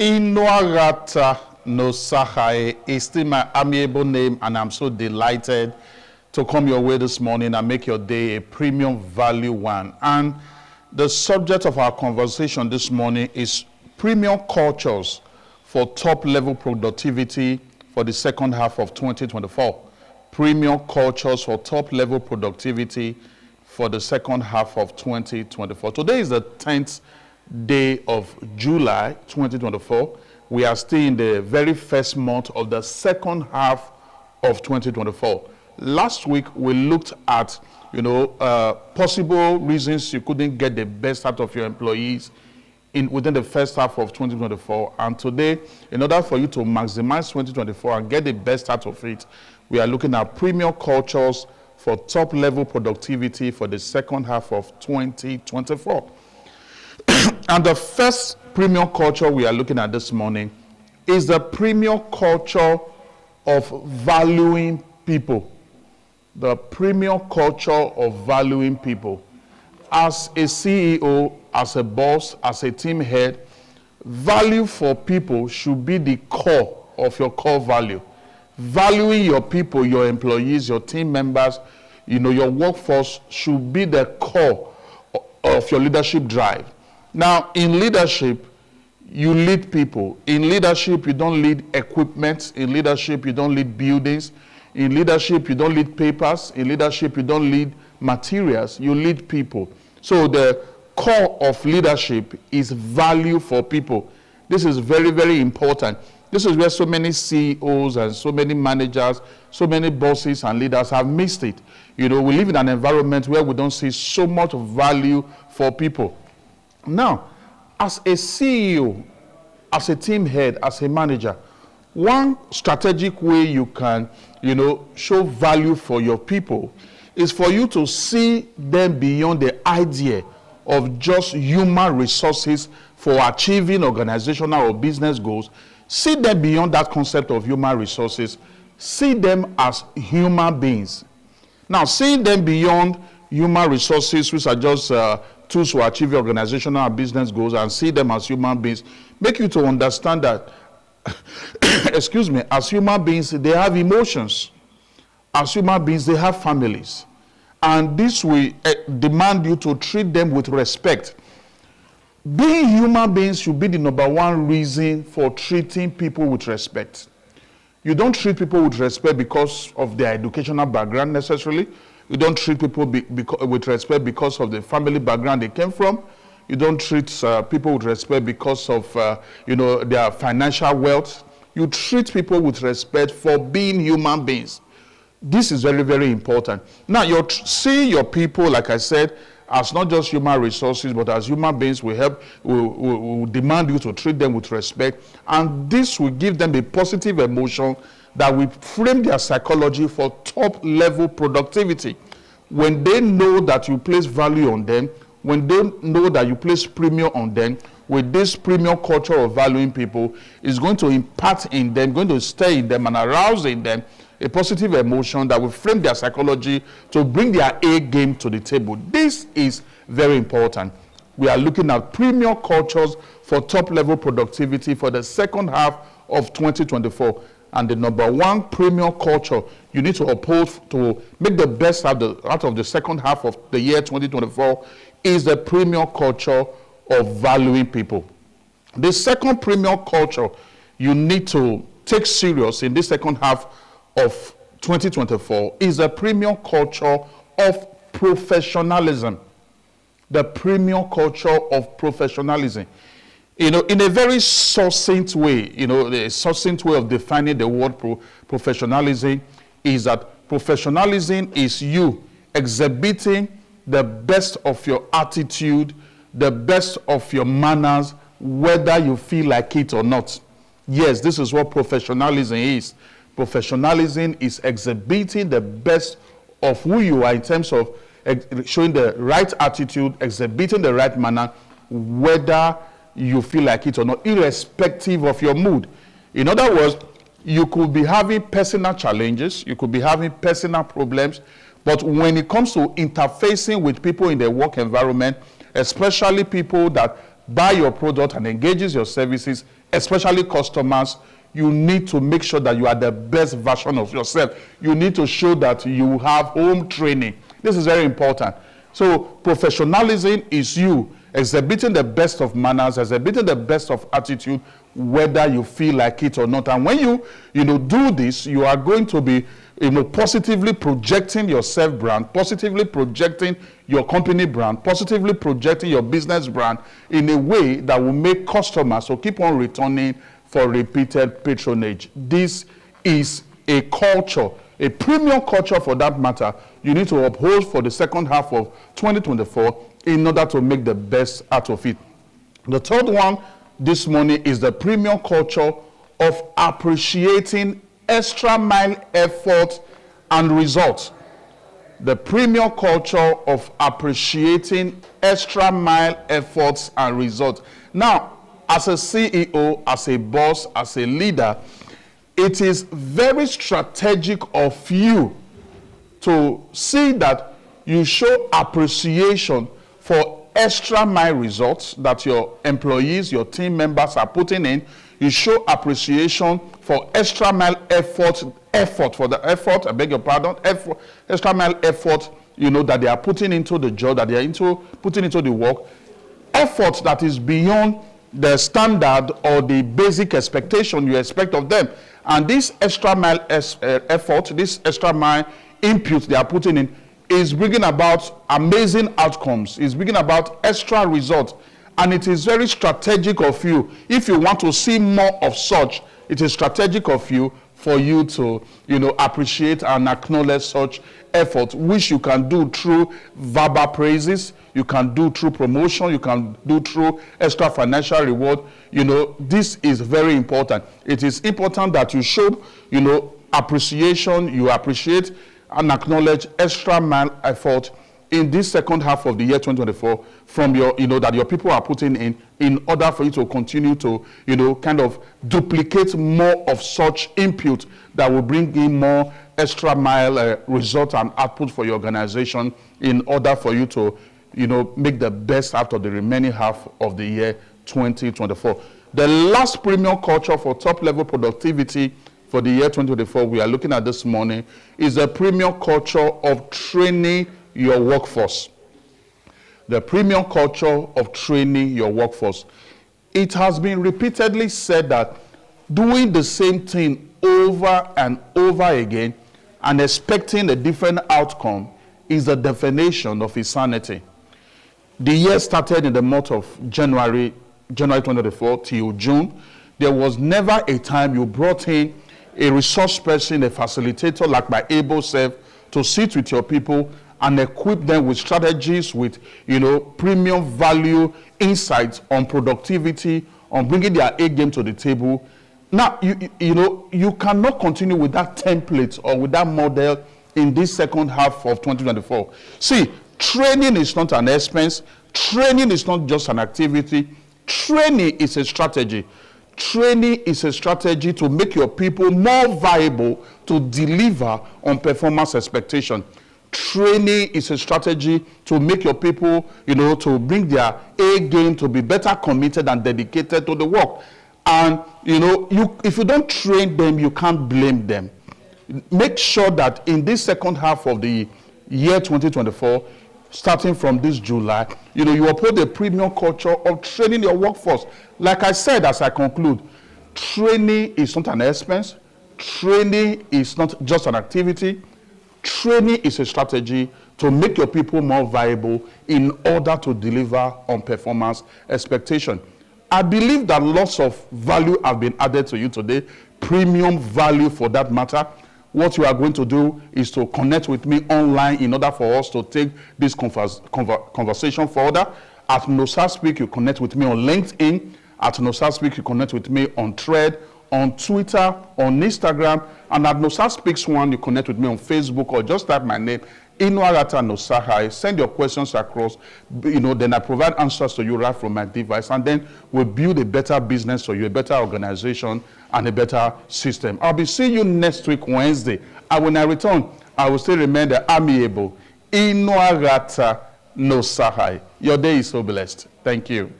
Inuarata no Sahae is still my amiable name, and I'm so delighted to come your way this morning and make your day a premium value one. And the subject of our conversation this morning is premium cultures for top-level productivity for the second half of 2024. Premium cultures for top-level productivity for the second half of 2024. Today is the 10th day of July 2024. We are still in the very first month of the second half of 2024. Last week we looked at possible reasons you couldn't get the best out of your employees within the first half of 2024. And today, in order for you to maximize 2024 and get the best out of it, we are looking at premium cultures for top level productivity for the second half of 2024. And the first premium culture we are looking at this morning is the premium culture of valuing people. The premium culture of valuing people. As a CEO, as a boss, as a team head, value for people should be the core of your core value. Valuing your people, your employees, your team members, your workforce should be the core of your leadership drive. Now, in leadership, you lead people. In leadership, you don't lead equipment. In leadership, you don't lead buildings. In leadership, you don't lead papers. In leadership, you don't lead materials. You lead people. So the core of leadership is value for people. This is very, very important. This is where so many CEOs and so many managers, so many bosses and leaders have missed it. We live in an environment where we don't see so much value for people. Now, as a CEO, as a team head, as a manager, one strategic way you can, show value for your people is for you to see them beyond the idea of just human resources for achieving organizational or business goals. See them beyond that concept of human resources. See them as human beings. Now, seeing them beyond human resources, which are just tools to achieve your organizational and business goals, and see them as human beings, make you to understand that, as human beings, they have emotions. As human beings, they have families. And this will demand you to treat them with respect. Being human beings should be the number one reason for treating people with respect. You don't treat people with respect because of their educational background necessarily. You don't treat people with respect because of the family background they came from. You don't treat people with respect because of their financial wealth. You treat people with respect for being human beings. This is very, very important. Now, see your people, like I said, as not just human resources, but as human beings. We demand you to treat them with respect. And this will give them a positive emotion that will frame their psychology for top-level productivity. When they know that you place value on them, when they know that you place premium on them, with this premium culture of valuing people, is going to impart in them, going to stay in them and arouse in them a positive emotion that will frame their psychology to bring their A game to the table. This is very important. We are looking at premium cultures for top-level productivity for the second half of 2024. And the number one premium culture you need to uphold to make the best out of the second half of the year 2024 is the premium culture of valuing people. The second premium culture you need to take serious in this second half of 2024 is a premium culture of professionalism. The premium culture of professionalism. In a very succinct way, the succinct way of defining the word professionalism is that professionalism is you exhibiting the best of your attitude, the best of your manners, whether you feel like it or not. Yes, this is what professionalism is. Professionalism is exhibiting the best of who you are in terms of showing the right attitude, exhibiting the right manner, whether you feel like it or not, irrespective of your mood. In other words, you could be having personal challenges, you could be having personal problems, but when it comes to interfacing with people in the work environment, especially people that buy your product and engages your services, especially customers, you need to make sure that you are the best version of yourself. You need to show that you have home training. This is very important. So professionalism is you exhibiting the best of manners, exhibiting the best of attitude, whether you feel like it or not. And when you do this, you are going to be positively projecting your self brand, positively projecting your company brand, positively projecting your business brand in a way that will make customers so keep on returning for repeated patronage. This is a culture, a premium culture for that matter, you need to uphold for the second half of 2024 in order to make the best out of it. The third one this morning is the premium culture of appreciating extra mile effort and results. The premium culture of appreciating extra mile efforts and results. Now, as a CEO, as a boss, as a leader, it is very strategic of you to see that you show appreciation for extra mile results that your employees, your team members are putting in. You show appreciation for extra mile effort, extra mile effort, that they are putting into the job, that they are putting into the work, effort that is beyond the standard or the basic expectation you expect of them. And this extra mile effort, this extra mile input they are putting in is bringing about amazing outcomes, is bringing about extra results. And it is very strategic of you. If you want to see more of such, it is strategic of you for you to, appreciate and acknowledge such effort, which you can do through verbal praises, you can do through promotion, you can do through extra financial reward. This is very important. It is important that you show, appreciation, you appreciate and acknowledge extra mile effort in this second half of the year 2024 from your, that your people are putting in order for you to continue to, kind of duplicate more of such input that will bring in more extra mile result and output for your organization in order for you to, make the best out of the remaining half of the year 2024. The last premium culture for top level productivity for the year 2024 we are looking at this morning is a premium culture of training your workforce. The premium culture of training your workforce. It has been repeatedly said that doing the same thing over and over again and expecting a different outcome is the definition of insanity. The year started in the month of January 2024 till June. There was never a time you brought in a resource person, a facilitator like my able self to sit with your people and equip them with strategies, with premium value insights on productivity, on bringing their A game to the table. Now, you cannot continue with that template or with that model in this second half of 2024. See, training is not an expense. Training is not just an activity. Training is a strategy. Training is a strategy to make your people more viable to deliver on performance expectation. Training is a strategy to make your people, to bring their A game, to be better committed and dedicated to the work. And, if you don't train them, you can't blame them. Make sure that in this second half of the year 2024, starting from this July, you uphold a premium culture of training your workforce. Like I said, as I conclude, training is not an expense. Training is not just an activity. Training is a strategy to make your people more viable in order to deliver on performance expectation. I believe that lots of value have been added to you today, premium value for that matter. What you are going to do is to connect with me online in order for us to take this conversation further. At Nosa Speak, you connect with me on LinkedIn. At Nosa Speak, you connect with me on Thread, on Twitter, on Instagram. And at Nosa Speaks One, you connect with me on Facebook or just type my name, Inuarata Nosahai. Send your questions across. Then I provide answers to you right from my device. And then we'll build a better business for you, a better organization, and a better system. I'll be seeing you next week, Wednesday. And when I return, I will still remain the amiable Inuarata Nosahai. Your day is so blessed. Thank you.